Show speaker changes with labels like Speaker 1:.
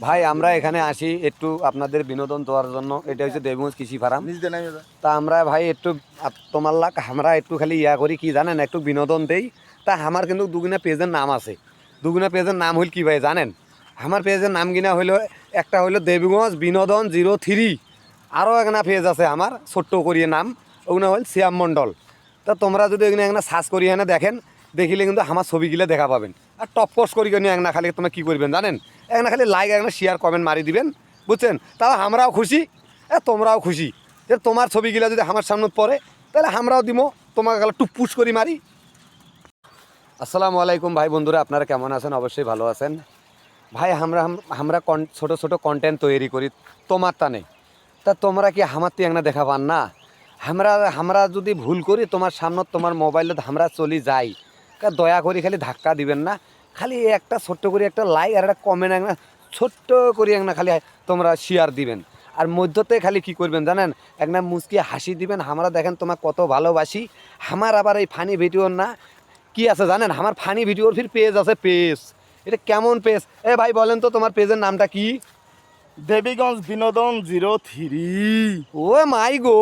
Speaker 1: ভাই আমরা এখানে আসি একটু আপনাদের বিনোদন দেওয়ার জন্য। এটা হচ্ছে দেবগঞ্জ কৃষি ফার্ম। তা আমরা ভাই একটু তোমার লাগ আমরা একটু খালি ইয়া করি কি জানেন, একটু বিনোদন দেই। তা আমার কিন্তু দুগুনা পেজের নাম আছে। দুগুনা পেজের নাম হইল কি ভাই জানেন? আমার পেজের নাম কিনা হইলো একটা হইলো দেবগঞ্জ বিনোদন 03। আরও একটা পেজ আছে আমার ছোট্ট করিয়ে নাম, ওগুলো হল শ্যাম মণ্ডল। তা তোমরা যদি এখানে একটা সার্চ করিয়ে এনে দেখেন, দেখিলে কিন্তু আমার ছবিগুলো দেখা পাবেন। আর টপ পোস্ট করি নিয়ে একটা খালি তোমরা কী করবেন জানেন? একটা খালি লাইক একটা শেয়ার কমেন্ট মারি দিবেন, বুঝছেন? তাও আমরাও খুশি, তোমরাও খুশি যে তোমার ছবিগুলো যদি আমার সামনে পড়ে, তাহলে আমরাও দিব তোমাকে খালি টুপুস করি মারি। আসসালামু আলাইকুম ভাই বন্ধুরা, আপনারা কেমন আছেন? অবশ্যই ভালো আছেন ভাই। আমরা আমরা ছোটো ছোটো কন্টেন্ট তৈরি করি তোমার টানে। তা তোমরা কি আমার তো একটা দেখা পান না? আমরা আমরা যদি ভুল করি তোমার সামনে তোমার মোবাইলে আমরা চলি যাই, দয়া করি খালি ধাক্কা দিবেন না। খালি একটা ছোট্ট করে একটা লাইক আর একটা কমেন্ট একটা ছোট্ট করে একটা খালি তোমরা শেয়ার দিবেন। আর মধ্যতে খালি কি করবেন জানেন? একটা মুচকি হাসি দিবেন। আমরা দেখেন তোমার কত ভালোবাসি। আমার আবার এই ফানি ভিডিওর না কি আছে জানেন? আমার ফানি ভিডিওর ফির পেজ আছে, পেজ। এটা কেমন পেজ? এ ভাই বলেন তো তোমার পেজের নামটা কি?
Speaker 2: দেবীগঞ্জ বিনোদন 03।
Speaker 1: ও মাই গো।